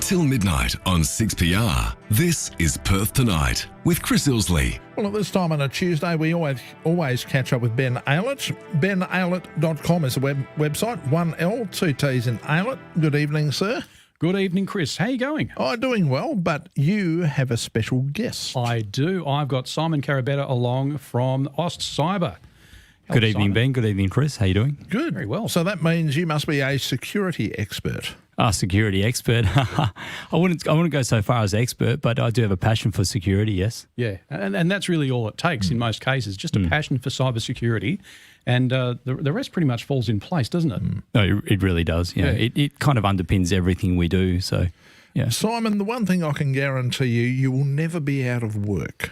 Until midnight on 6PR, this is Perth Tonight with Chris Ilsley. Well, at this time on a Tuesday, we always catch up with Ben Aylett. BenAylett.com is the website. 1L, 2 T's in Aylett. Good evening, sir. Good evening, Chris. How you going? Oh, doing well, but you have a special guest. I do. I've got Simon Carabetta along from Ost Cyber. Good evening, Simon. Ben. Good evening, Chris. How you doing? Good. Very well. So that means you must be a security expert. Security expert. I wouldn't go so far as expert, but I do have a passion for security, yes. Yeah, and that's really all it takes in most cases, just a passion for cybersecurity, and the rest pretty much falls in place, doesn't it? No, it really does. Yeah. It kind of underpins everything we do. So, yeah. Simon, the one thing I can guarantee you will never be out of work.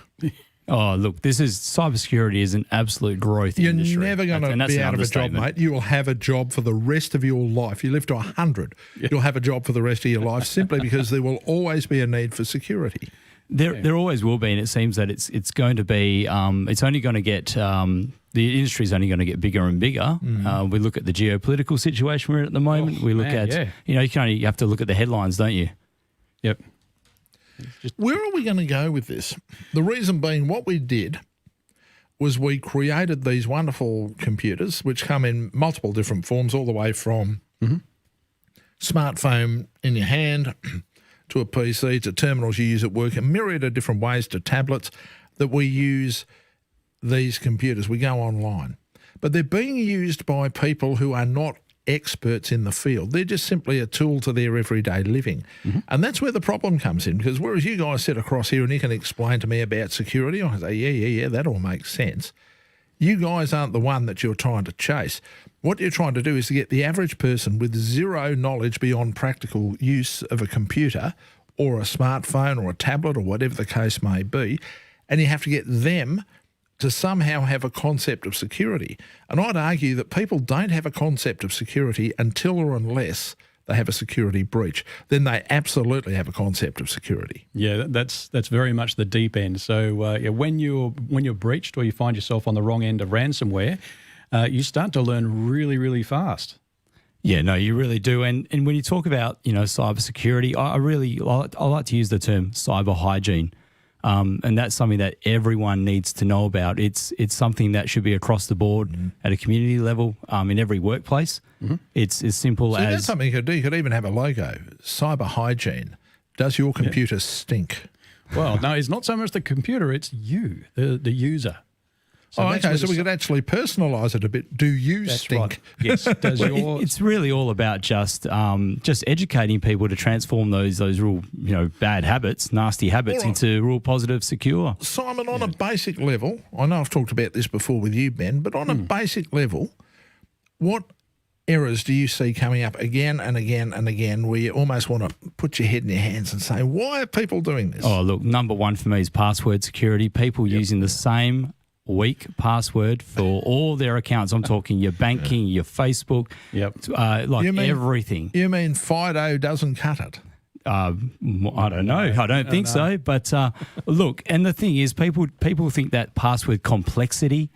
Oh, look, cybersecurity is an absolute growth industry. You're never going to be out of a job, mate. You will have a job for the rest of your life. You live to 100, you'll have a job for the rest of your life simply because there will always be a need for security. There always will be, and it seems that it's going to be. It's only going to get. The industry is only going to get bigger and bigger. We look at the geopolitical situation we're in at the moment. We look at. You have to look at the headlines, don't you? Yep. Where are we going to go with this? The reason being, what we did was we created these wonderful computers which come in multiple different forms, all the way from smartphone in your hand to a PC to terminals you use at work, a myriad of different ways to tablets that we use these computers. We go online. But they're being used by people who are not experts in the field. They're just simply a tool to their everyday living. And that's where the problem comes in, because whereas you guys sit across here and you can explain to me about security, I say, yeah, that all makes sense. You guys aren't the one that you're trying to chase. What you're trying to do is to get the average person with zero knowledge beyond practical use of a computer or a smartphone or a tablet or whatever the case may be, and you have to get them to somehow have a concept of security. And I'd argue that people don't have a concept of security until or unless they have a security breach. Then they absolutely have a concept of security. Yeah, that's very much the deep end. So when you're breached or you find yourself on the wrong end of ransomware, you start to learn really, really fast. Yeah, no, you really do. And when you talk about cybersecurity, I like to use the term cyber hygiene. And that's something that everyone needs to know about. It's something that should be across the board at a community level, in every workplace. It's as simple as... that's something you could do. You could even have a logo, cyber hygiene. Does your computer stink? Well, no, it's not so much the computer, it's you, the user. So so we could actually personalise it a bit. Do you stink? Right. Yes. It's really all about just educating people to transform those real bad habits, nasty habits into real positive, secure. Simon, on a basic level, I know I've talked about this before with you, Ben, but on a basic level, what errors do you see coming up again and again and again where you almost want to put your head in your hands and say, why are people doing this? Oh, look, number one for me is password security. People using the same weak password for all their accounts. I'm talking your banking, your Facebook, everything. You mean Fido doesn't cut it? I don't know. I don't think so. But look, and the thing is, people think that password complexity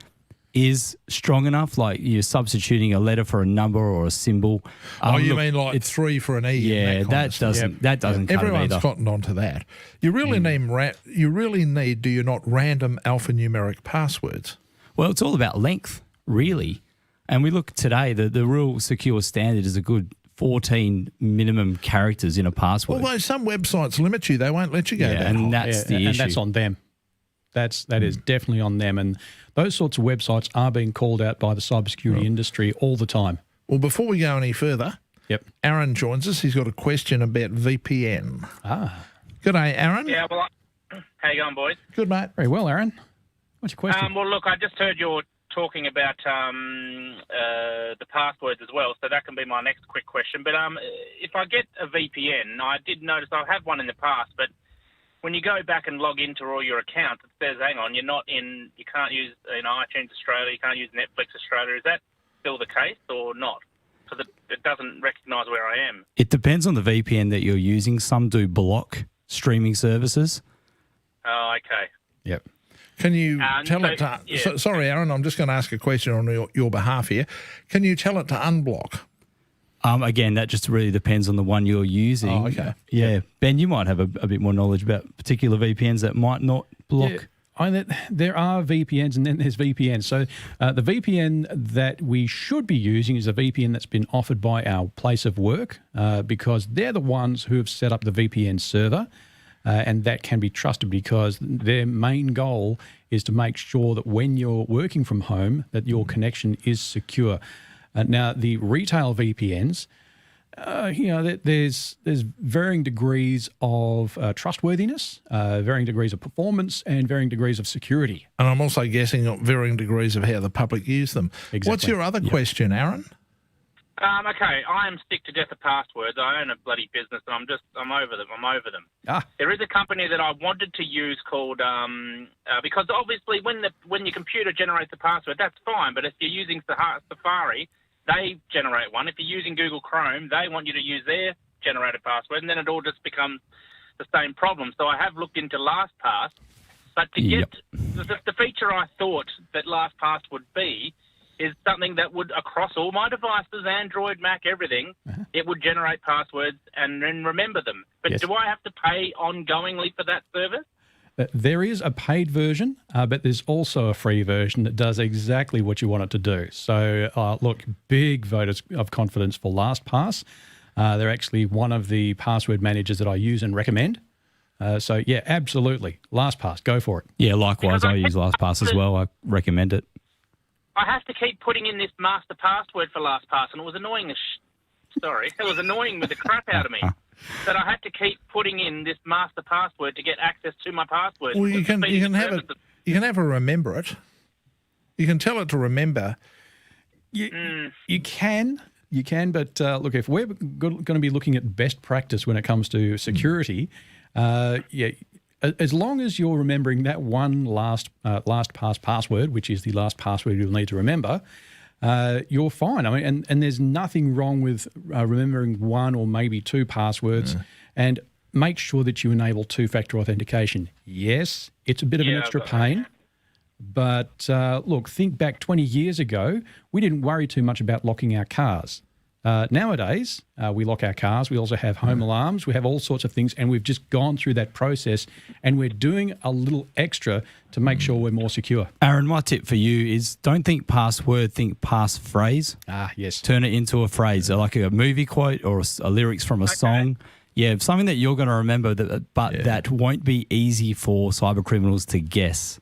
is strong enough, like you're substituting a letter for a number or a symbol. You mean like it's 3 for an E? Yeah, that doesn't cut it either. Everyone's cottoned onto that. You really need, do you not, random alphanumeric passwords? Well, it's all about length, really. And we look today, the real secure standard is a good 14 minimum characters in a password. Although some websites limit you, they won't let you go that and that's the issue. And that's on them. That is definitely on them. And those sorts of websites are being called out by the cybersecurity industry all the time. Well, before we go any further, Aaron joins us. He's got a question about VPN. Good day, Aaron. Yeah, well, how you going, boys? Good, mate. Very well, Aaron. What's your question? Well, look, I just heard you're talking about the passwords as well, so that can be my next quick question. But if I get a VPN, I did notice I've had one in the past, but when you go back and log into all your accounts, it says, hang on, you can't use iTunes Australia, you can't use Netflix Australia. Is that still the case or not? Because it doesn't recognise where I am. It depends on the VPN that you're using. Some do block streaming services. Oh, okay. Yep. Can you tell it to... sorry, Aaron, I'm just going to ask a question on your behalf here. Can you tell it to unblock? Again, that just really depends on the one you're using. Oh, okay. Yeah. Ben, you might have a bit more knowledge about particular VPNs that might not block. Yeah. There are VPNs and then there's VPNs. So the VPN that we should be using is a VPN that's been offered by our place of work because they're the ones who have set up the VPN server. And that can be trusted because their main goal is to make sure that when you're working from home that your connection is secure. Now, the retail VPNs, there's varying degrees of trustworthiness, varying degrees of performance, and varying degrees of security. And I'm also guessing at varying degrees of how the public use them. Exactly. What's your other question, Aaron? Okay, I am stick to death of passwords. I own a bloody business, and I'm over them. There is a company that I wanted to use called because obviously when your computer generates a password, that's fine. But if you're using Safari, they generate one. If you're using Google Chrome, they want you to use their generated password, and then it all just becomes the same problem. So I have looked into LastPass, but to get the feature I thought that LastPass would be is something that would, across all my devices, Android, Mac, everything, it would generate passwords and then remember them. But do I have to pay ongoingly for that service? There is a paid version, but there's also a free version that does exactly what you want it to do. So, look, big vote of confidence for LastPass. They're actually one of the password managers that I use and recommend. So, yeah, absolutely. LastPass, go for it. Yeah, likewise. I use LastPass as well. I recommend it. I have to keep putting in this master password for LastPass, and it was annoying it was annoying with the crap out of me. That I had to keep putting in this master password to get access to my password. Well, you can have a remember it. You can tell it to remember. You can, but look, if we're going to be looking at best practice when it comes to security, as long as you're remembering that one LastPass password, which is the last password you'll need to remember, you're fine. I mean, and there's nothing wrong with remembering one or maybe two passwords, and make sure that you enable two-factor authentication. Yes, it's a bit of an extra pain, but look, think back 20 years ago, we didn't worry too much about locking our cars. Nowadays, we lock our cars. We also have home alarms. We have all sorts of things, and we've just gone through that process, and we're doing a little extra to make sure we're more secure. Aaron, my tip for you is don't think password, think passphrase. Yes. Turn it into a phrase, like a movie quote or a lyrics from a song. Yeah, something that you're going to remember, that won't be easy for cyber criminals to guess.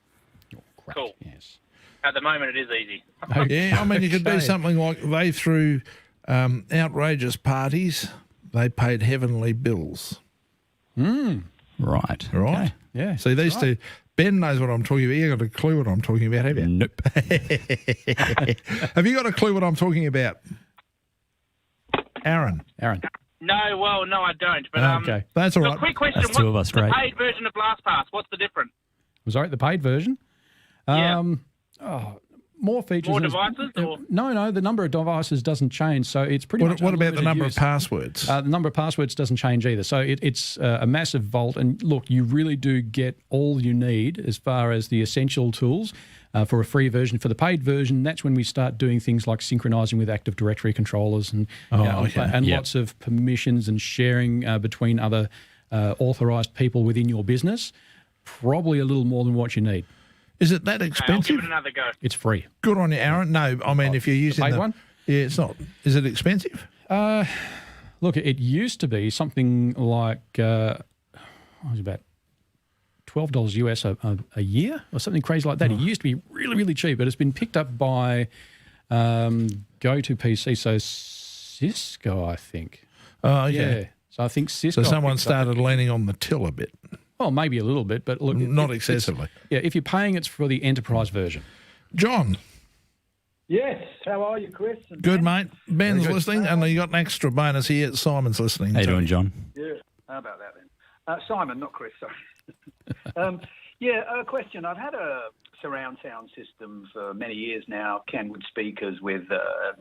Cool. Yes. At the moment, it is easy. Yeah, I mean, you could do something like they threw outrageous parties. They paid heavenly bills. Right. Right? Yeah. See, these two, Ben knows what I'm talking about. You got a clue what I'm talking about, have you? Nope. Have you got a clue what I'm talking about? Aaron. No, I don't. But Okay. That's all so right. quick question. That's two of us, the great. paid version of LastPass, what's the difference? Sorry, the paid version? More features. More devices? Or? No, the number of devices doesn't change. So it's pretty much What about the unlimited number use. of passwords? The number of passwords doesn't change either. So it's a massive vault. And look, you really do get all you need as far as the essential tools for a free version. For the paid version, that's when we start doing things like synchronizing with Active Directory controllers and lots of permissions and sharing between other authorized people within your business. Probably a little more than what you need. Is it that I'll expensive? give it another go. It's free. Good on you, Aaron. No, I mean, if you're using paid one? Yeah, it's not. Is it expensive? Look, it used to be something like it was about $12 US a year or something crazy like that. It used to be really, really cheap, but it's been picked up by GoToPC, so Cisco, I think. Oh, okay. Yeah. So I think Cisco. So someone started leaning on the till a bit. Well, maybe a little bit, but look. Not excessively. If you're paying, it's for the enterprise version. John. Yes. How are you, Chris? Good, mate. Ben's listening, and you got an extra bonus here. Simon's listening. How you doing, John? Yeah. How about that then? Simon, not Chris, sorry. A question. I've had a surround sound system for many years now, Kenwood speakers with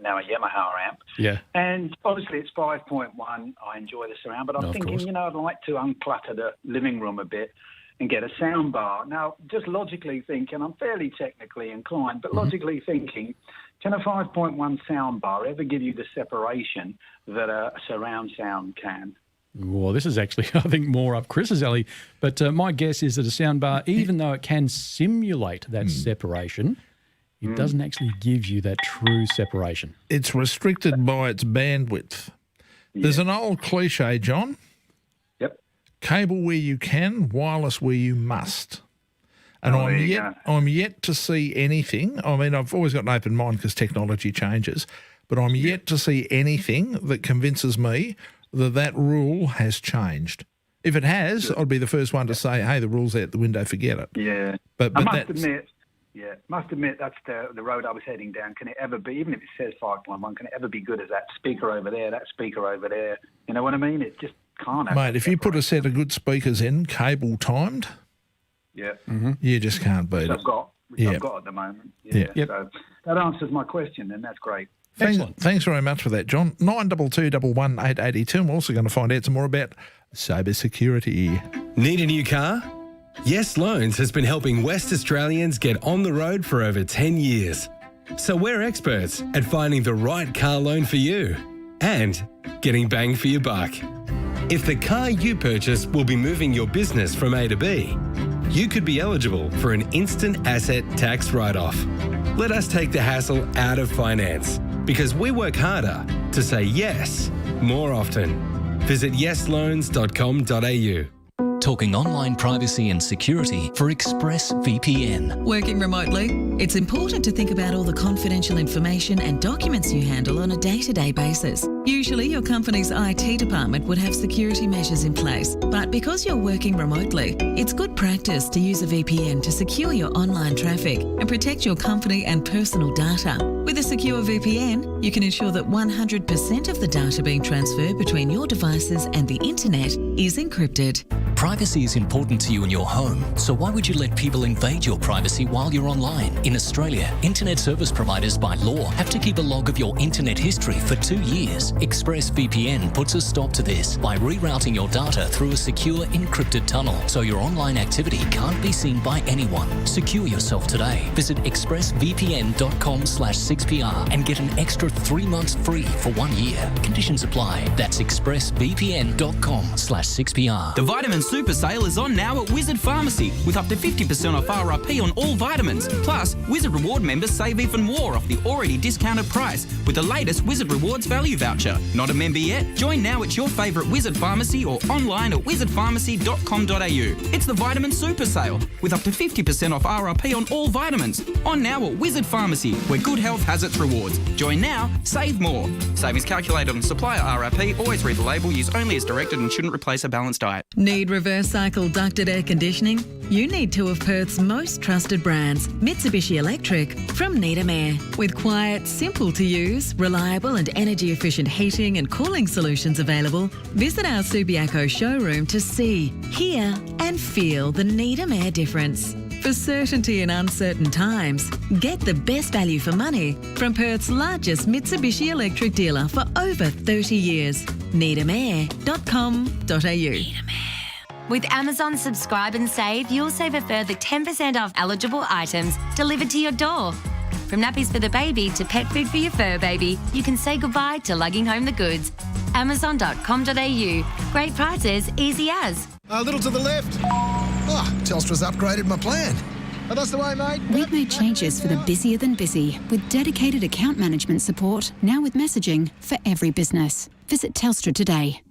now a Yamaha amp. Yeah. And obviously it's 5.1. I enjoy the surround, but I'm thinking, I'd like to unclutter the living room a bit and get a sound bar. Now, just logically thinking, I'm fairly technically inclined, but logically thinking, Can a 5.1 sound bar ever give you the separation that a surround sound can? Well, this is actually, I think, more up Chris's alley. But my guess is that a soundbar, even though it can simulate that separation, it doesn't actually give you that true separation. It's restricted by its bandwidth. There's an old cliche, John. Yep. Cable where you can, wireless where you must. And I'm yet to see anything. I mean, I've always got an open mind because technology changes, but I'm yet to see anything that convinces me that rule has changed. If it has, I'd be the first one to say, hey, the rule's out the window, forget it. Yeah. But I must admit that's the road I was heading down. Can it ever be, even if it says 5.1, can it ever be good as that speaker over there, that speaker over there? You know what I mean? It just can't. Mate, if you put a set of good speakers in, cable timed, you just can't beat it. I've got at the moment. Yeah. So that answers my question, and that's great. Thanks very much for that, John. 922118882. And we're also going to find out some more about cyber security. Need a new car? Yes Loans has been helping West Australians get on the road for over 10 years. So we're experts at finding the right car loan for you and getting bang for your buck. If the car you purchase will be moving your business from A to B, you could be eligible for an instant asset tax write-off. Let us take the hassle out of finance because we work harder to say yes more often. Visit yesloans.com.au. Talking online privacy and security for ExpressVPN. Working remotely? It's important to think about all the confidential information and documents you handle on a day-to-day basis. Usually your company's IT department would have security measures in place, but because you're working remotely, it's good practice to use a VPN to secure your online traffic and protect your company and personal data. With a secure VPN, you can ensure that 100% of the data being transferred between your devices and the internet is encrypted. Privacy is important to you in your home, so why would you let people invade your privacy while you're online? In Australia, internet service providers by law have to keep a log of your internet history for 2 years. ExpressVPN puts a stop to this by rerouting your data through a secure encrypted tunnel so your online activity can't be seen by anyone. Secure yourself today. Visit expressvpn.com/6PR and get an extra 3 months free for 1 year. Conditions apply. That's expressvpn.com/6PR. The Vitamin Super Sale is on now at Wizard Pharmacy with up to 50% off RRP on all vitamins. Plus, Wizard Reward members save even more off the already discounted price with the latest Wizard Rewards value voucher. Not a member yet? Join now at your favourite Wizard Pharmacy or online at wizardpharmacy.com.au. It's the Vitamin Super Sale with up to 50% off RRP on all vitamins. On now at Wizard Pharmacy, where good health has its rewards. Join now, save more. Savings calculated on supplier RRP. Always read the label. Use only as directed and shouldn't replace a balanced diet. Need reverse cycle ducted air conditioning? You need two of Perth's most trusted brands, Mitsubishi Electric from Needham Air. With quiet, simple to use, reliable and energy efficient heating and cooling solutions available, visit our Subiaco showroom to see, hear and feel the Needham Air difference. For certainty in uncertain times, get the best value for money from Perth's largest Mitsubishi Electric dealer for over 30 years. needhamair.com.au. With Amazon Subscribe and Save, you'll save a further 10% off eligible items delivered to your door. From nappies for the baby to pet food for your fur baby, you can say goodbye to lugging home the goods. Amazon.com.au. Great prices, easy as. A little to the left. Telstra's upgraded my plan. Oh, that's the way, mate. We've made changes for the busier than busy with dedicated account management support, now with messaging for every business. Visit Telstra today.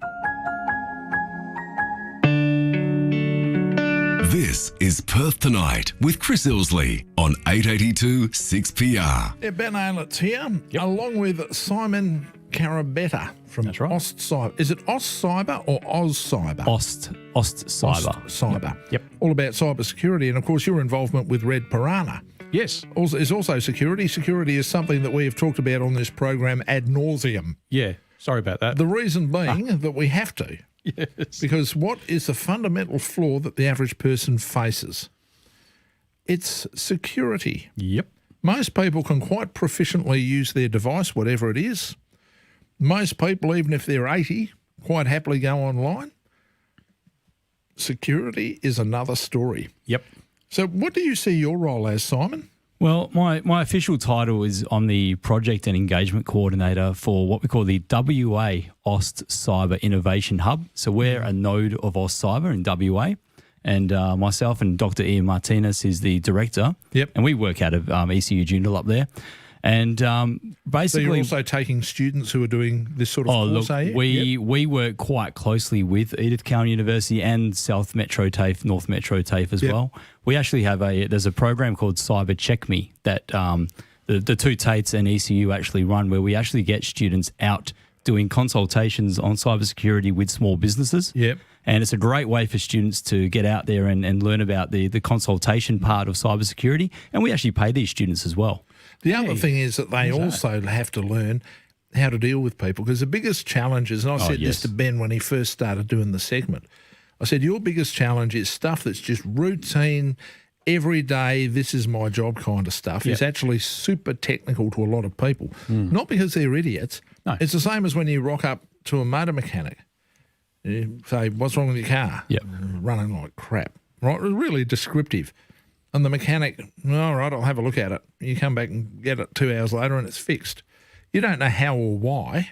This is Perth Tonight with Chris Ilsley on 882 6PR. Yeah, Ben Aylett's here, along with Simon Carabetta from Ost Cyber. Is it Ost Cyber or Oz Cyber? Ost Cyber. Cyber. Yep. All about cyber security, and of course your involvement with Red Piranha. Yes. Is also security. Security is something that we have talked about on this program ad nauseum. Yeah. Sorry about that. The reason being that we have to. Yes. Because what is the fundamental flaw that the average person faces? It's security. Yep. Most people can quite proficiently use their device, whatever it is. Most people, even if they're 80, quite happily go online. Security is another story. Yep. So what do you see your role as, Simon? Well, my official title is I'm the project and engagement coordinator for what we call the WA OST Cyber Innovation Hub. So we're a node of OST Cyber in WA, and myself and Dr. Ian Martinez is the director. Yep. And we work out of ECU Joondalup up there. And basically, so you're also taking students who are doing this sort of course, are you? We work quite closely with Edith Cowan University and South Metro TAFE, North Metro TAFE as well. We actually have there's a program called Cyber Check Me that the two TATEs and ECU actually run, where we actually get students out doing consultations on cybersecurity with small businesses. Yep. And it's a great way for students to get out there and learn about the consultation part of cybersecurity. And we actually pay these students as well. The other thing is that they also have to learn how to deal with people, because the biggest challenge is, and I said this to Ben when he first started doing the segment, I said, your biggest challenge is stuff that's just routine, every day, this is my job kind of stuff. It's actually super technical to a lot of people. Not because they're idiots. No. It's the same as when you rock up to a motor mechanic. You say, what's wrong with your car? Running like crap. Right? Really descriptive. And the mechanic, all right, I'll have a look at it. You come back and get it 2 hours later and it's fixed. You don't know how or why.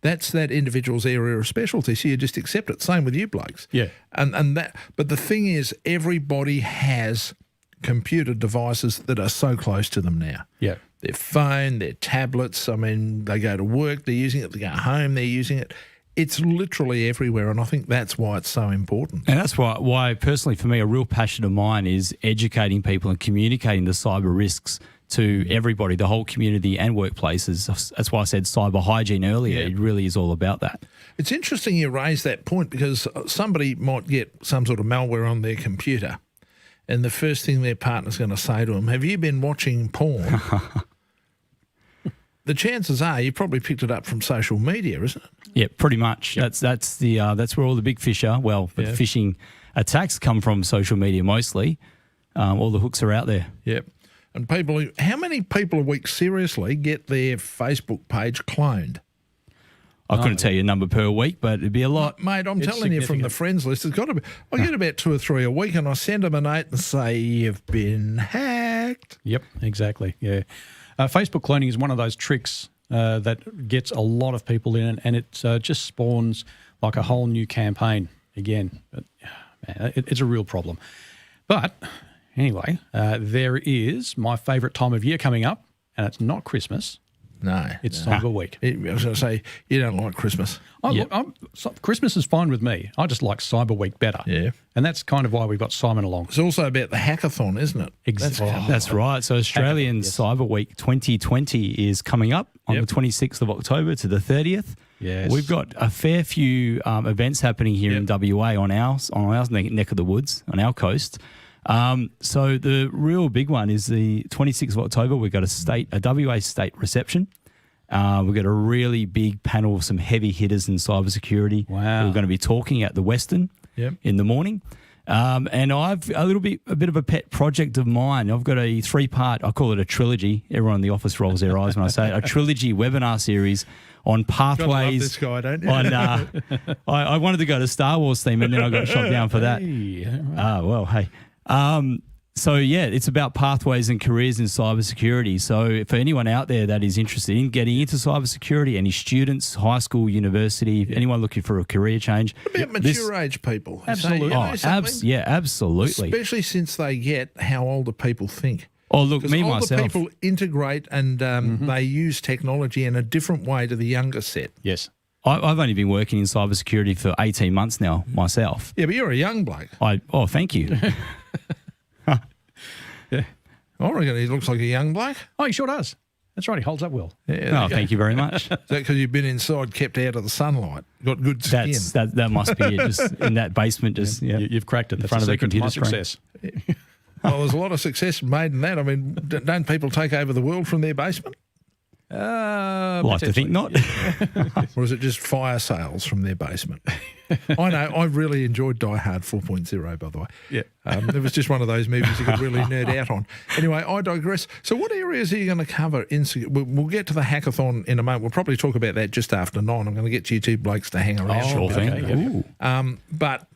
That's that individual's area of specialty, so you just accept it. Same with you blokes. Yeah. And that, but the thing is, everybody has computer devices that are so close to them now. Yeah. Their phone, their tablets. I mean, they go to work, they're using it. They go home, they're using it. It's literally everywhere, and I think that's why it's so important. And that's why personally, for me, a real passion of mine is educating people and communicating the cyber risks to everybody, the whole community and workplaces. That's why I said cyber hygiene earlier. It really is all about that. It's interesting you raise that point, because somebody might get some sort of malware on their computer, and the first thing their partner's going to say to them, have you been watching porn? The chances are you probably picked it up from social media, isn't it? Yeah, pretty much. Yep. That's where all the big fish are. Well, but phishing attacks come from social media mostly. All the hooks are out there. Yep. And how many people a week seriously get their Facebook page cloned? I couldn't tell you a number per week, but it'd be a lot. Mate, I'm telling you from the friends list, it's got to be. I get about 2 or 3 a week, and I send them a note and say, you've been hacked. Yep, exactly. Yeah. Facebook cloning is one of those tricks that gets a lot of people in, and it just spawns like a whole new campaign again. But, man, it's a real problem. But anyway, there is my favourite time of year coming up, and it's not Christmas. No. It's Cyber Week. I was going to say, you don't like Christmas. Christmas is fine with me. I just like Cyber Week better. Yeah. And that's kind of why we've got Simon along. It's also about the hackathon, isn't it? Exactly. That's right. So Australian Cyber Week 2020 is coming up on the 26th of October to the 30th. Yes. We've got a fair few events happening here in WA on our neck of the woods, on our coast. So the real big one is the 26th of October. We've got a WA state reception. We've got a really big panel of some heavy hitters in cybersecurity. Wow. We're going to be talking at the Western in the morning. And I've a bit of a pet project of mine. I've got a 3-part, I call it a trilogy. Everyone in the office rolls their eyes when I say it. A trilogy webinar series on pathways. Love this guy, don't you? I wanted to go to Star Wars theme, and then I got shot down for that. Hey. So, it's about pathways and careers in cybersecurity. So, for anyone out there that is interested in getting into cybersecurity, any students, high school, university, anyone looking for a career change. What about mature age people? Absolutely. Absolutely. Especially since they get how older people think. Oh, look, me older myself. people integrate and they use technology in a different way to the younger set. Yes. I've only been working in cybersecurity for 18 months now myself. Yeah, but you're a young bloke. Thank you. I reckon he looks like a young bloke. Oh, he sure does. That's right. He holds up well. Yeah, thank you very much. Is that because you've been inside, kept out of the sunlight, got good skin? That must be it. Just in that basement, you've cracked it. In front of the computer screen. Success. Well, there's a lot of success made in that. I mean, don't people take over the world from their basement? Like to think not. Or is it just fire sales from their basement? I know. I really enjoyed Die Hard 4.0, by the way. Yeah. It was just one of those movies you could really nerd out on. Anyway, I digress. So what areas are you going to cover? We'll get to the hackathon in a moment. We'll probably talk about that just after 9. I'm going to get you two blokes to hang around. Sure thing. But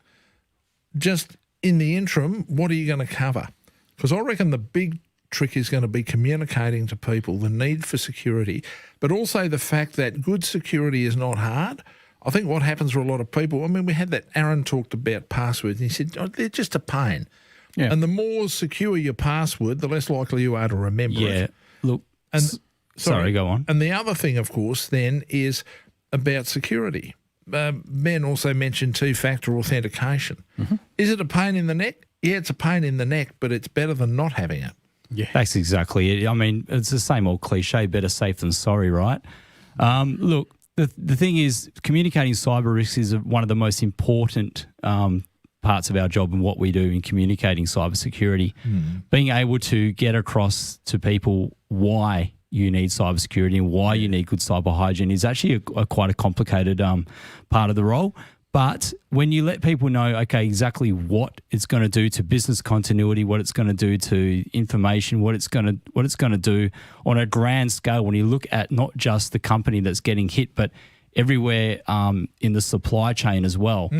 just in the interim, what are you going to cover? Because I reckon the big trick is going to be communicating to people the need for security, but also the fact that good security is not hard. I think what happens for a lot of people, I mean, we had that, Aaron talked about passwords, and he said, they're just a pain. Yeah. And the more secure your password, the less likely you are to remember it. Yeah. Look, And sorry, go on. And the other thing, of course, then is about security. Ben also mentioned two-factor authentication. Mm-hmm. Is it a pain in the neck? Yeah, it's a pain in the neck, but it's better than not having it. Yeah. That's exactly it. I mean, it's the same old cliche, better safe than sorry, right? Look, the thing is, communicating cyber risks is one of the most important parts of our job and what we do in communicating cybersecurity. Being able to get across to people why you need cybersecurity and why you need good cyber hygiene is actually quite a complicated part of the role. But when you let people know, okay, exactly what it's going to do to business continuity, what it's going to do to information, what it's going to do on a grand scale, when you look at not just the company that's getting hit, but everywhere in the supply chain as well,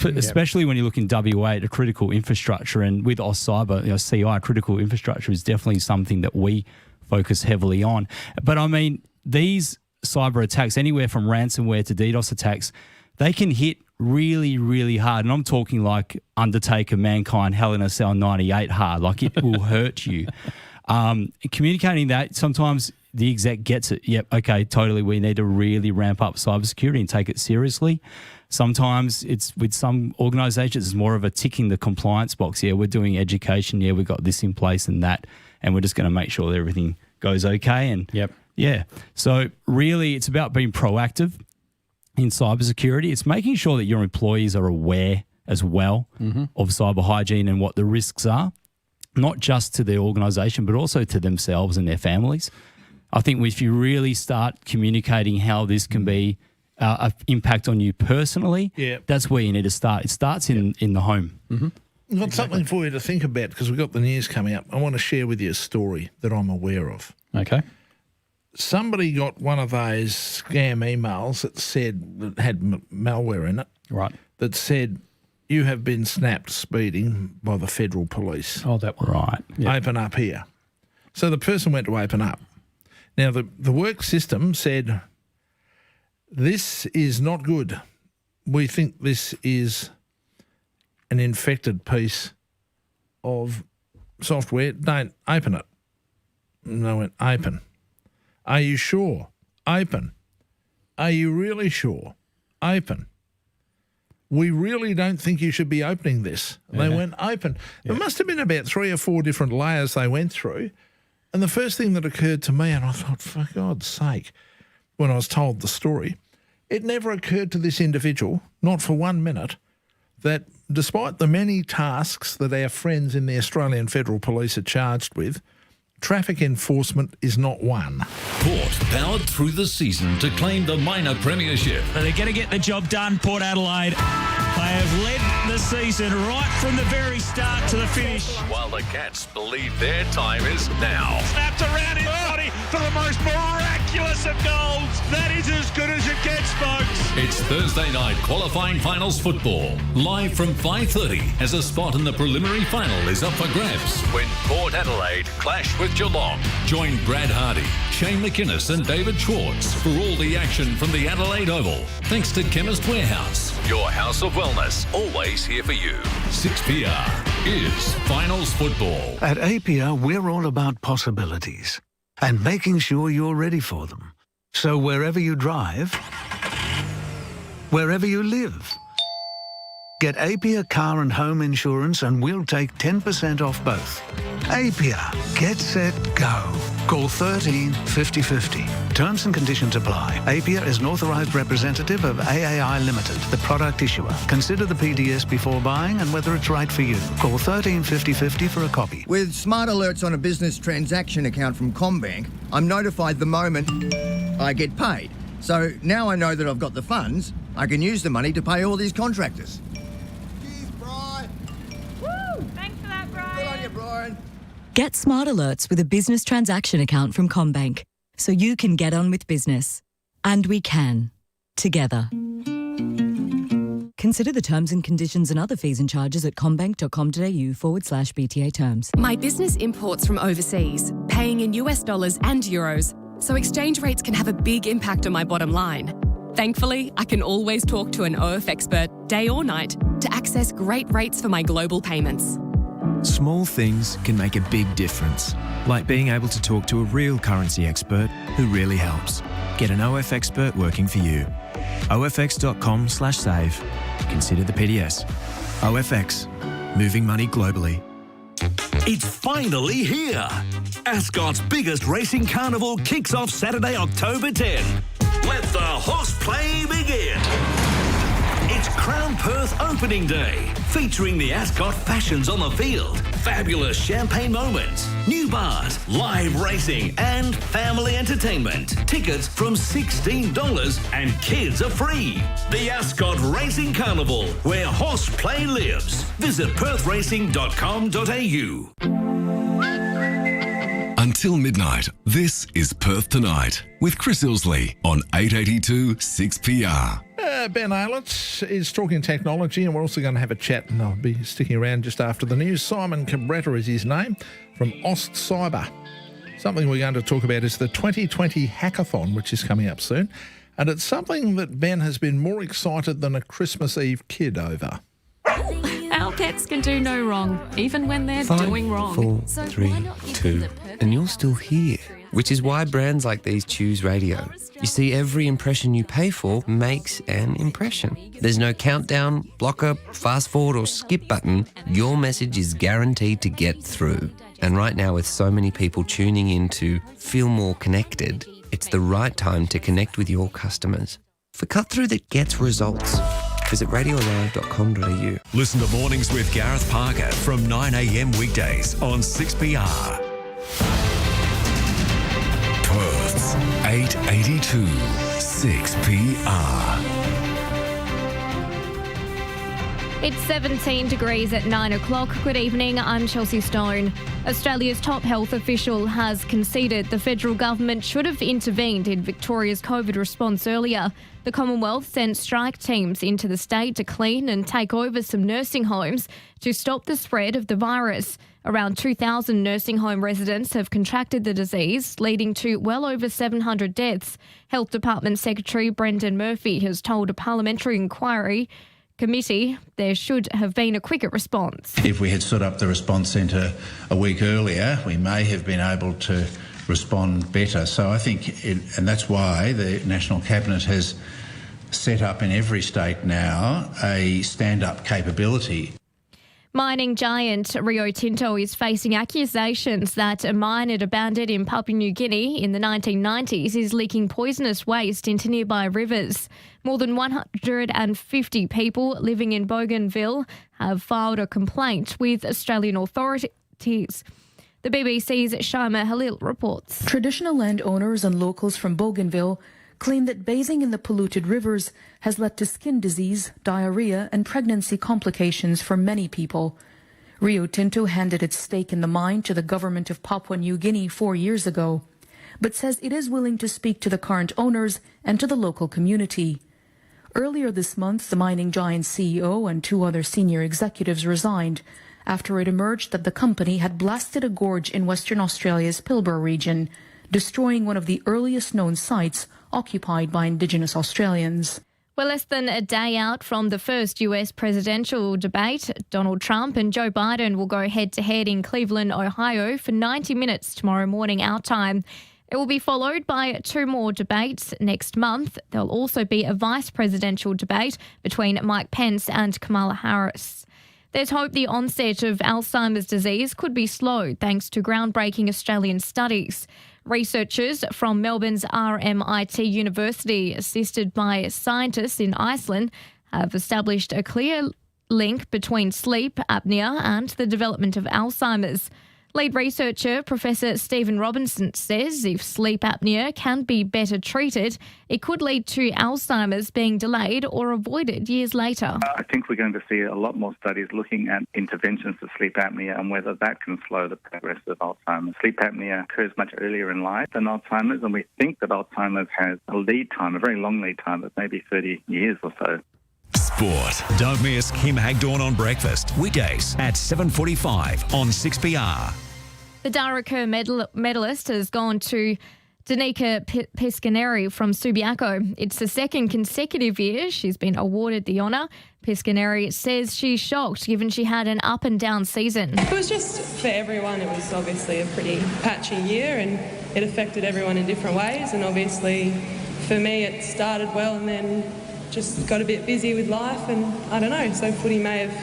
especially when you look in WA at critical infrastructure, and with Cyber, CI, critical infrastructure is definitely something that we focus heavily on. But I mean, these cyber attacks, anywhere from ransomware to DDoS attacks, they can hit really, really hard. And I'm talking like Undertaker, Mankind, Hell in a Cell 98 hard. Like, it will hurt you. Communicating that, sometimes the exec gets it. Yep, okay, totally. We need to really ramp up cybersecurity and take it seriously. Sometimes it's with some organisations, it's more of a ticking the compliance box. Yeah, we're doing education. Yeah, we've got this in place and that, and we're just going to make sure that everything goes okay. And yeah, so really, it's about being proactive in cybersecurity. It's making sure that your employees are aware as well of cyber hygiene and what the risks are, not just to their organisation, but also to themselves and their families. I think if you really start communicating how this can be an impact on you personally, that's where you need to start. It starts in the home. I've got something for you to think about because we've got the news coming up. I want to share with you a story that I'm aware of. Okay. Somebody got one of those scam emails that had malware in it. Right. That said, you have been snapped speeding by the federal police. Oh, that one. Right. Yeah. Open up here. So the person went to open up. Now, the work system said, this is not good. We think this is an infected piece of software. Don't open it. And I went, open. Are you sure? Open. Are you really sure? Open. We really don't think you should be opening this. And they went, open. There must have been about 3 or 4 different layers they went through. And the first thing that occurred to me, and I thought, for God's sake, when I was told the story, it never occurred to this individual, not for 1 minute, that despite the many tasks that our friends in the Australian Federal Police are charged with, traffic enforcement is not one. Port powered through the season to claim the minor premiership. They're going to get the job done, Port Adelaide. They have led the season right from the very start to the finish. While the Cats believe their time is now. Snapped around his body for the most miraculous of goals. That is as good as it gets, folks. It's Thursday night qualifying finals football. Live from 5:30 as a spot in the preliminary final is up for grabs when Port Adelaide clash with Geelong. Join Brad Hardy, Shane McInnes and David Schwartz for all the action from the Adelaide Oval. Thanks to Chemist Warehouse, your house of wellness, always here for you. 6PR is finals football. At APIA, we're all about possibilities and making sure you're ready for them. So wherever you drive, wherever you live, get APIA car and home insurance and we'll take 10% off both. APIA. Get set, go. Call 13 50 50. Terms and conditions apply. APIA is an authorised representative of AAI Limited, the product issuer. Consider the PDS before buying and whether it's right for you. Call 13 50 50 for a copy. With smart alerts on a business transaction account from CommBank, I'm notified the moment I get paid. So now I know that I've got the funds, I can use the money to pay all these contractors. Cheers, Brian. Woo! Thanks for that, Brian. Good on you, Brian. Get smart alerts with a business transaction account from CommBank so you can get on with business. And we can. Together. Consider the terms and conditions and other fees and charges at combank.com.au/BTA terms. My business imports from overseas, paying in US dollars and euros, so exchange rates can have a big impact on my bottom line. Thankfully, I can always talk to an OF expert, day or night, to access great rates for my global payments. Small things can make a big difference, like being able to talk to a real currency expert who really helps. Get an OF expert working for you. ofx.com/save. Consider the PDS. OFX, moving money globally. It's finally here. Ascot's biggest racing carnival kicks off Saturday, October 10. Let the horseplay begin. It's Crown Perth opening day, featuring the Ascot fashions on the field, fabulous champagne moments, new bars, live racing and family entertainment. Tickets from $16 and kids are free. The Ascot Racing Carnival, where horseplay lives. Visit perthracing.com.au. Until midnight, this is Perth Tonight with Chris Ilsley on 882 6PR. Ben Aylett is talking technology, and we're also going to have a chat, and I'll be sticking around just after the news. Simon Cabretta is his name, from Ost Cyber. Something we're going to talk about is the 2020 Hackathon, which is coming up soon, and it's something that Ben has been more excited than a Christmas Eve kid over. Our pets can do no wrong, even when they're doing wrong. 4, 3, 2, and you're still here. Which is why brands like these choose radio. You see, every impression you pay for makes an impression. There's no countdown, blocker, fast forward or skip button. Your message is guaranteed to get through. And right now, with so many people tuning in to feel more connected, it's the right time to connect with your customers. For cut-through that gets results, visit radiolive.com.au. Listen to Mornings with Gareth Parker from 9 a.m. weekdays on 6PR. Perth's 882 6PR. It's 17 degrees at 9 o'clock. Good evening, I'm Chelsea Stone. Australia's top health official has conceded the federal government should have intervened in Victoria's COVID response earlier. The Commonwealth sent strike teams into the state to clean and take over some nursing homes to stop the spread of the virus. Around 2,000 nursing home residents have contracted the disease, leading to well over 700 deaths. Health Department Secretary Brendan Murphy has told a parliamentary inquiry committee there should have been a quicker response. If we had set up the response centre a week earlier, we may have been able to respond better. So I think, and that's why the National Cabinet has set up in every state now a stand-up capability. Mining giant Rio Tinto is facing accusations that a mine it abandoned in Papua New Guinea in the 1990s is leaking poisonous waste into nearby rivers. More than 150 people living in Bougainville have filed a complaint with Australian authorities. The BBC's Shaima Halil reports. Traditional landowners and locals from Bougainville claim that bathing in the polluted rivers has led to skin disease, diarrhea and pregnancy complications for many people. Rio Tinto handed its stake in the mine to the government of Papua New Guinea 4 years ago, but says it is willing to speak to the current owners and to the local community. Earlier this month, the mining giant's CEO and 2 other senior executives resigned after it emerged that the company had blasted a gorge in Western Australia's Pilbara region, destroying one of the earliest known sites occupied by Indigenous Australians. We're less than a day out from the first US presidential debate. Donald Trump and Joe Biden will go head-to-head in Cleveland, Ohio for 90 minutes tomorrow morning our time. It will be followed by 2 more debates next month. There'll also be a vice presidential debate between Mike Pence and Kamala Harris. There's hope the onset of Alzheimer's disease could be slowed thanks to groundbreaking Australian studies. Researchers from Melbourne's RMIT University, assisted by scientists in Iceland, have established a clear link between sleep apnea and the development of Alzheimer's. Lead researcher Professor Stephen Robinson says if sleep apnea can be better treated, it could lead to Alzheimer's being delayed or avoided years later. I think we're going to see a lot more studies looking at interventions for sleep apnea and whether that can slow the progress of Alzheimer's. Sleep apnea occurs much earlier in life than Alzheimer's, and we think that Alzheimer's has a lead time, a very long lead time of maybe 30 years or so. Sport. Don't miss Kim Hagdorn on breakfast. Weekdays at 7:45 on 6PR. The Dara Kerr medalist has gone to Danica Pescaneri from Subiaco. It's the second consecutive year she's been awarded the honour. Pescaneri says she's shocked given she had an up and down season. It was just for everyone. It was obviously a pretty patchy year and it affected everyone in different ways. And obviously for me it started well and then just got a bit busy with life and I don't know. So footy may have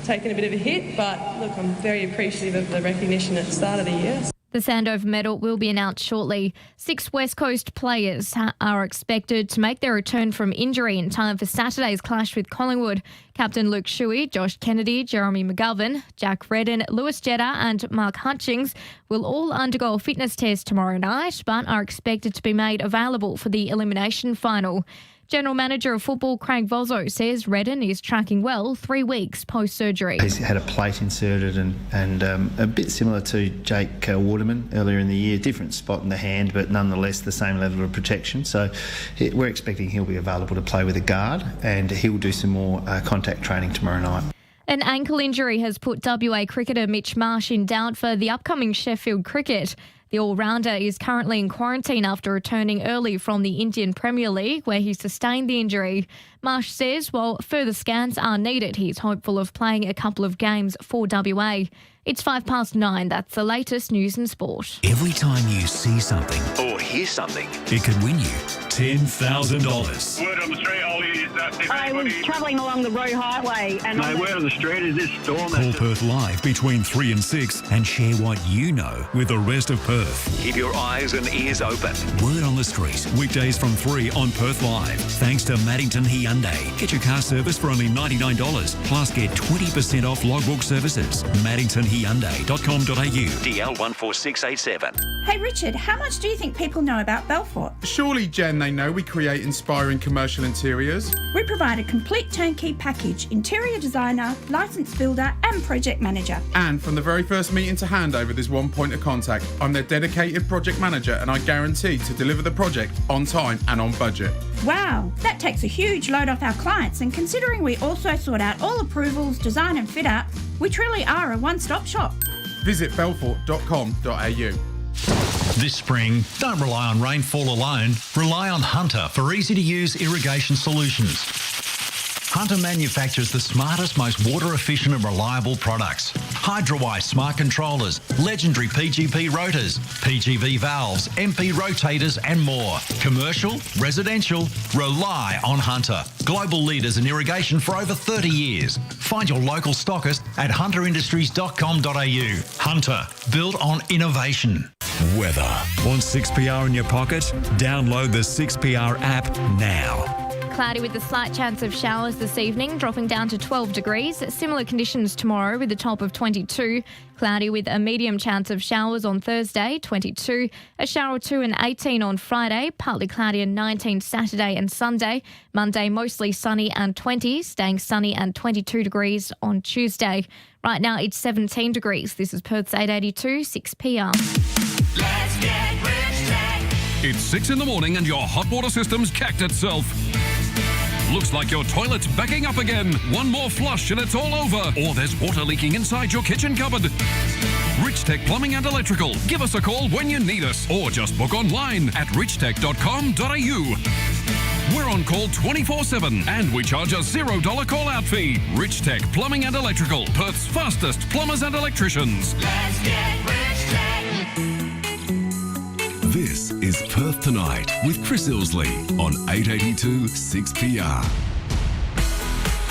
taken a bit of a hit, but look, I'm very appreciative of the recognition at the start of the year. The Sandover medal will be announced shortly. 6 West Coast players are expected to make their return from injury in time for Saturday's clash with Collingwood. Captain Luke Shuey, Josh Kennedy, Jeremy McGovern, Jack Redden, Lewis Jetta and Mark Hutchings will all undergo a fitness test tomorrow night but are expected to be made available for the elimination final. General Manager of Football Craig Vozzo says Redden is tracking well 3 weeks post-surgery. He's had a plate inserted and a bit similar to Jake Waterman earlier in the year. Different spot in the hand, but nonetheless the same level of protection. So we're expecting he'll be available to play with a guard and he'll do some more contact training tomorrow night. An ankle injury has put WA cricketer Mitch Marsh in doubt for the upcoming Sheffield cricket. The all-rounder is currently in quarantine after returning early from the Indian Premier League where he sustained the injury. Marsh says while further scans are needed, he's hopeful of playing a couple of games for WA. It's 9:05. That's the latest news and sport. Every time you see something Or hear something. it could win you $10,000. Word on the street, Ollie, is that if I was travelling along the Roe Highway and No, word on the street is this storm. Call Perth Live between 3 and 6 and share what you know with the rest of Perth. Keep your eyes and ears open. Word on the street, weekdays from 3 on Perth Live. Thanks to Maddington Hyundai. Get your car service for only $99, plus get 20% off logbook services. MaddingtonHyundai.com.au. DL 14687. Hey Richard, how much do you think people know about Belfort? Surely, Jen, they know we create inspiring commercial interiors. We provide a complete turnkey package, interior designer, licensed builder and project manager. And from the very first meeting to handover, there's one point of contact. I'm their dedicated project manager and I guarantee to deliver the project on time and on budget. Wow, that takes a huge load off our clients, and considering we also sort out all approvals, design and fit out, we truly are a one-stop shop. Visit belfort.com.au. This spring, don't rely on rainfall alone. Rely on Hunter for easy-to-use irrigation solutions. Hunter manufactures the smartest, most water-efficient and reliable products. HydroWise smart controllers, legendary PGP rotors, PGV valves, MP rotators and more. Commercial, residential, rely on Hunter. Global leaders in irrigation for over 30 years. Find your local stockist at hunterindustries.com.au. Hunter, built on innovation. Weather. Want 6PR in your pocket? Download the 6PR app now. Cloudy with a slight chance of showers this evening, dropping down to 12 degrees. Similar conditions tomorrow with a top of 22. Cloudy with a medium chance of showers on Thursday, 22. A shower or two and 18 on Friday. Partly cloudy and 19 Saturday and Sunday. Monday mostly sunny and 20. Staying sunny and 22 degrees on Tuesday. Right now it's 17 degrees. This is Perth's 882 6PR. Let's get rich tech. It's 6 in the morning and your hot water system's cacked itself. Looks like your toilet's backing up again. One more flush and it's all over. Or there's water leaking inside your kitchen cupboard. Rich Tech Plumbing and Electrical. Give us a call when you need us or just book online at richtech.com.au. We're on call 24/7 and we charge a $0 call-out fee. Rich Tech Plumbing and Electrical. Perth's fastest plumbers and electricians. Let's get rich tech. This is Perth Tonight with Chris Ilsley on 882 6PR.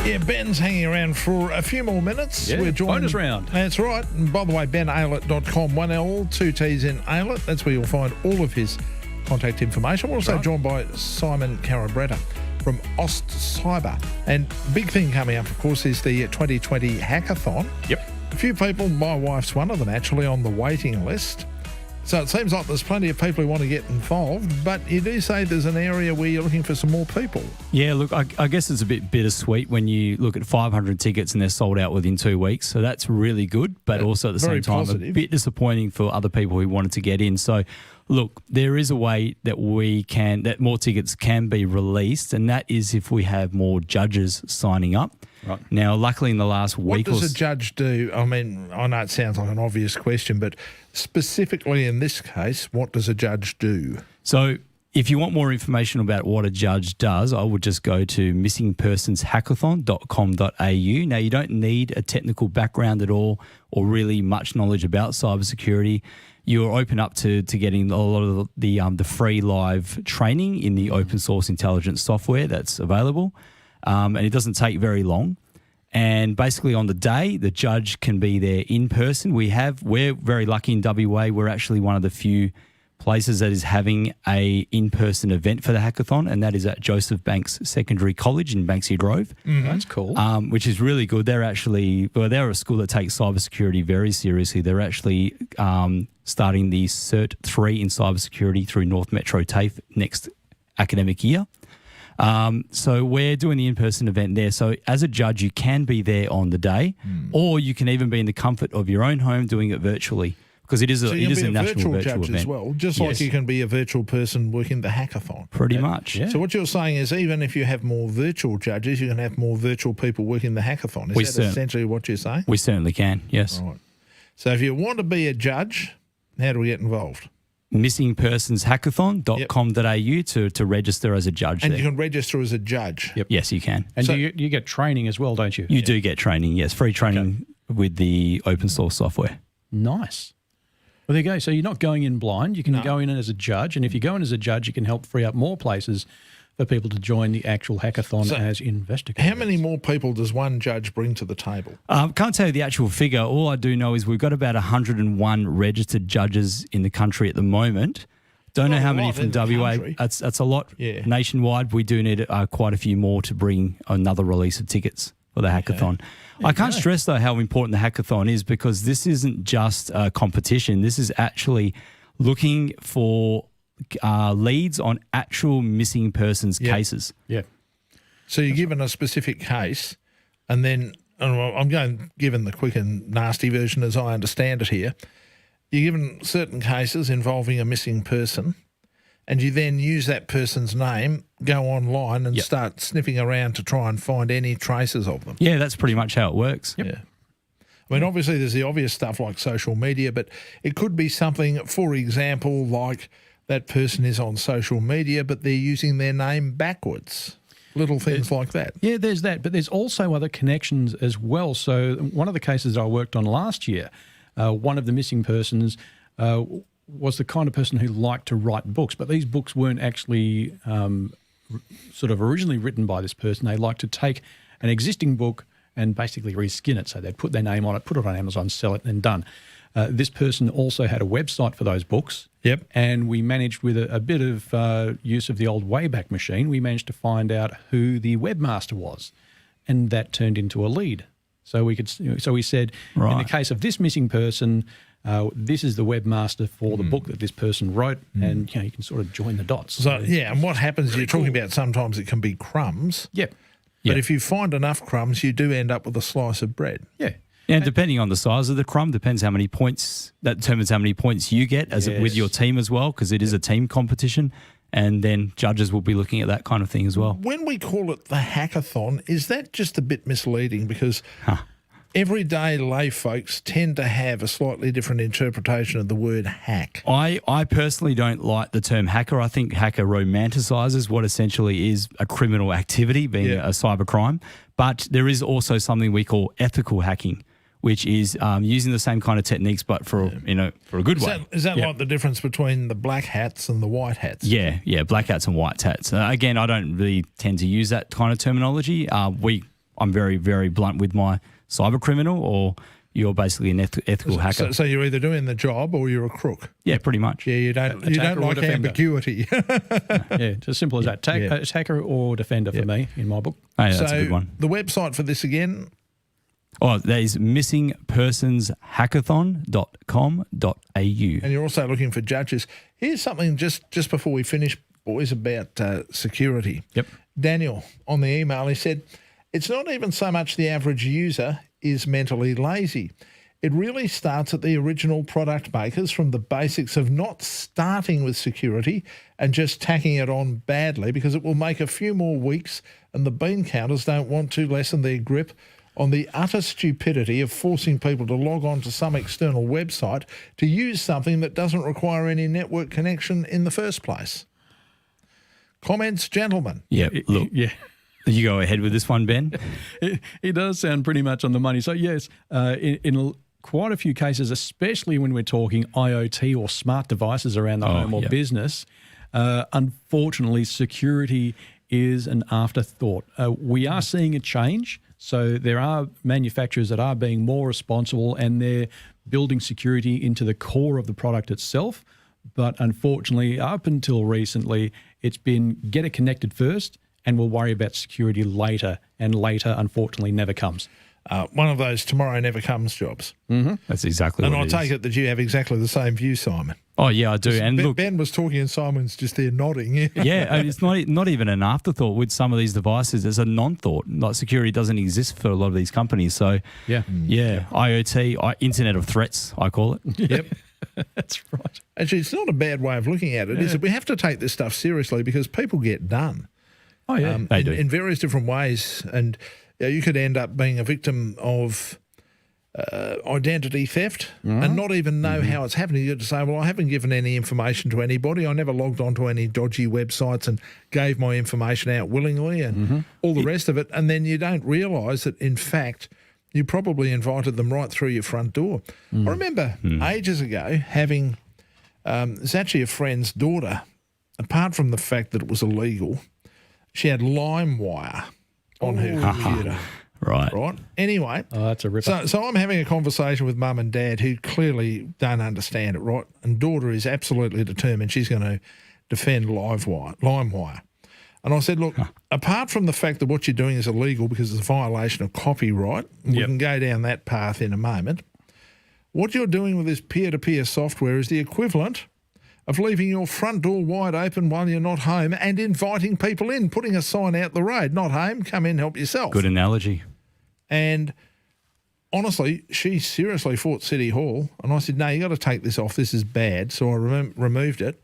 Yeah, Ben's hanging around for a few more minutes. Yeah, We're joined, bonus round. That's right. And by the way, benaylett.com, 1L, 2 T's in Aylett. That's where you'll find all of his contact information. We're also joined by Simon Carabretta from Ost Cyber. And big thing coming up, of course, is the 2020 hackathon. Yep. A few people, my wife's one of them actually, on the waiting list. So it seems like there's plenty of people who want to get involved, but you do say there's an area where you're looking for some more people. Yeah, look, I guess it's a bit bittersweet when you look at 500 tickets and they're sold out within 2 weeks. So that's really good, but also at the same time a bit disappointing for other people who wanted to get in. So look, there is a way that that more tickets can be released, and that is if we have more judges signing up. Right. Now, luckily in the last week What does a judge do? I mean, I know it sounds like an obvious question, but specifically in this case, what does a judge do? So if you want more information about what a judge does, I would just go to missingpersonshackathon.com.au. Now, you don't need a technical background at all or really much knowledge about cybersecurity. You're open up to getting a lot of the free live training in the open source intelligence software that's available. And it doesn't take very long. And basically on the day, the judge can be there in person. We're very lucky in WA. We're actually one of the few places that is having a in-person event for the hackathon, and that is at Joseph Banks Secondary College in Banksia Grove. Mm-hmm. That's cool. Which is really good. They're a school that takes cybersecurity very seriously. They're actually starting the Cert 3 in cybersecurity through North Metro TAFE next academic year. So we're doing the in-person event there. So as a judge, you can be there on the day, or you can even be in the comfort of your own home doing it virtually, because it is a national virtual judge event as well, just like you can be a virtual person working the hackathon. Pretty much. Yeah. So what you're saying is, even if you have more virtual judges, you can have more virtual people working the hackathon. Is that essentially what you're saying? We certainly can. Yes. Right. So if you want to be a judge, how do we get involved? missingpersonshackathon.com.au to register as a judge. And you can register as a judge. Yep. Yes, you can. And you get training as well, don't you? You do get training, yes. Free training with the open source software. Nice. Well, there you go. So you're not going in blind. You can go in as a judge. And if you go in as a judge, you can help free up more places for people to join the actual hackathon as investigators. How many more people does one judge bring to the table? Can't tell you the actual figure. All I do know is we've got about 101 registered judges in the country at the moment. Don't know how many from WA. That's a lot nationwide. We do need quite a few more to bring another release of tickets for the hackathon. I can't stress, though, how important the hackathon is, because this isn't just a competition. This is actually looking for leads on actual missing persons cases. Yeah. So you're given a specific case, and then I'm going given the quick and nasty version as I understand it here. You're given certain cases involving a missing person, and you then use that person's name, go online and start sniffing around to try and find any traces of them. Yeah, that's pretty much how it works. Yep. Yeah. I mean, obviously there's the obvious stuff like social media, but it could be something, for example, like that person is on social media, but they're using their name backwards. Little things like that. Yeah, there's that. But there's also other connections as well. So one of the cases that I worked on last year, one of the missing persons was the kind of person who liked to write books, but these books weren't actually sort of originally written by this person. They liked to take an existing book and basically reskin it. So they'd put their name on it, put it on Amazon, sell it, and done. This person also had a website for those books. Yep. And we managed, with a bit of use of the old Wayback Machine, we managed to find out who the webmaster was, and that turned into a lead. So we said, in the case of this missing person, this is the webmaster for the book that this person wrote, and you can sort of join the dots. So and what happens? You're talking about sometimes it can be crumbs. Yep. But if you find enough crumbs, you do end up with a slice of bread. Yeah. And depending on the size of the crumb, depends how many points, that determines how many points you get with your team as well, because it is a team competition. And then judges will be looking at that kind of thing as well. When we call it the hackathon, is that just a bit misleading? Because everyday lay folks tend to have a slightly different interpretation of the word hack. I personally don't like the term hacker. I think hacker romanticizes what essentially is a criminal activity, being a cybercrime. But there is also something we call ethical hacking, which is using the same kind of techniques, but for a good way. Is that like the difference between the black hats and the white hats? Yeah, black hats and white hats. Again, I don't really tend to use that kind of terminology. I'm very, very blunt with my cyber criminal, or you're basically an ethical hacker. So you're either doing the job or you're a crook. Yeah, pretty much. Yeah, you don't like ambiguity. It's as simple as that. It's hacker or defender for me in my book. Oh, yeah, that's a good one. The website for this again? Oh, that is missingpersonshackathon.com.au. And you're also looking for judges. Here's something just before we finish, boys, about security. Yep. Daniel, on the email, he said, it's not even so much the average user is mentally lazy. It really starts at the original product makers from the basics of not starting with security and just tacking it on badly, because it will make a few more weeks and the bean counters don't want to lessen their grip on the utter stupidity of forcing people to log on to some external website to use something that doesn't require any network connection in the first place. Comments, gentlemen? Yeah, look. Yeah. You go ahead with this one, Ben. It does sound pretty much on the money. So, yes, in quite a few cases, especially when we're talking IoT or smart devices around the home or business, unfortunately, security is an afterthought. We are seeing a change. So there are manufacturers that are being more responsible and they're building security into the core of the product itself. But unfortunately, up until recently, it's been get it connected first and we'll worry about security later. And later, unfortunately, never comes. One of those tomorrow never comes jobs. Mm-hmm. That's exactly and what it is. And I take it that you have exactly the same view, Simon. Oh, yeah, I do. And look, Ben was talking and Simon's just there nodding. Yeah, and it's not even an afterthought with some of these devices. It's a non-thought. Like security doesn't exist for a lot of these companies. So, IoT, Internet of Threats, I call it. Yep. That's right. Actually, it's not a bad way of looking at it, is it? We have to take this stuff seriously because people get done. Oh, yeah. They do. In various different ways. And you could end up being a victim of identity theft and not even know how it's happening. You have to say, well, I haven't given any information to anybody. I never logged onto any dodgy websites and gave my information out willingly and all the rest of it. And then you don't realise that, in fact, you probably invited them right through your front door. I remember ages ago having, it's actually a friend's daughter, apart from the fact that it was illegal, she had LimeWire on her computer. Right. Anyway. Oh, that's a ripper. So I'm having a conversation with mum and dad who clearly don't understand it, right? And daughter is absolutely determined she's going to defend LimeWire. And I said, look, apart from the fact that what you're doing is illegal because it's a violation of copyright, we can go down that path in a moment. What you're doing with this peer-to-peer software is the equivalent of leaving your front door wide open while you're not home and inviting people in, putting a sign out the road, not home, come in, help yourself. Good analogy. And honestly, she seriously fought City Hall. And I said, no, you got to take this off. This is bad. So I removed it.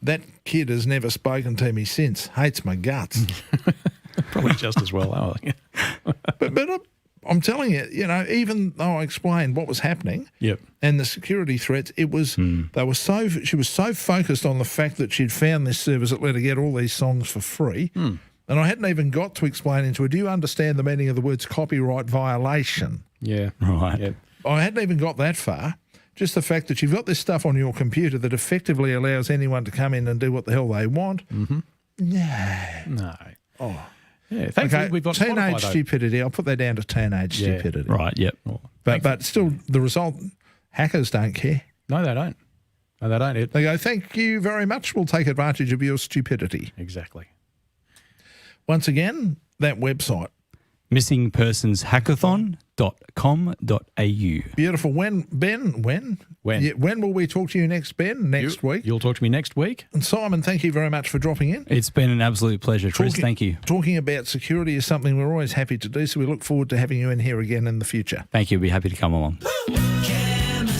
That kid has never spoken to me since. Hates my guts. Probably just as well. But I'm telling you, even though I explained what was happening and the security threats, it was she was so focused on the fact that she'd found this service that let her get all these songs for free. And I hadn't even got to explain into her, do you understand the meaning of the words copyright violation? Yeah. Right. Yeah. I hadn't even got that far. Just the fact that you've got this stuff on your computer that effectively allows anyone to come in and do what the hell they want. No. Oh. Yeah, thankfully we've got teenage Spotify, stupidity. I'll put that down to teenage stupidity. Right, yep. But still, the result, hackers don't care. No, they don't. No, they don't. They go, thank you very much. We'll take advantage of your stupidity. Exactly. Once again, that website. missingpersonshackathon.com.au. Beautiful. When will we talk to you next, Ben? Next week? You'll talk to me next week. And Simon, thank you very much for dropping in. It's been an absolute pleasure, Chris. Thank you. Talking about security is something we're always happy to do, so we look forward to having you in here again in the future. Thank you. We'll be happy to come along.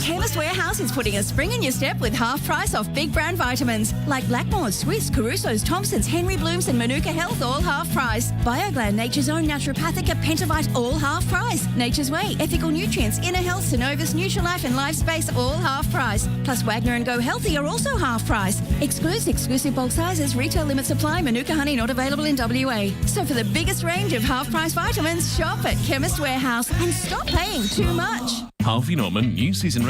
Chemist Warehouse is putting a spring in your step with half price off big brand vitamins like Blackmores, Swiss, Caruso's, Thompson's, Henry Bloom's and Manuka Health all half price. BioGland, Nature's Own Naturopathica, Pentavite all half price. Nature's Way, Ethical Nutrients, Inner Health, Synovus, Nutrilife and Lifespace all half price. Plus Wagner and Go Healthy are also half price. Exclusive bulk sizes, retail limit supply, Manuka honey not available in WA. So for the biggest range of half price vitamins, shop at Chemist Warehouse and stop paying too much. Harvey Norman New Season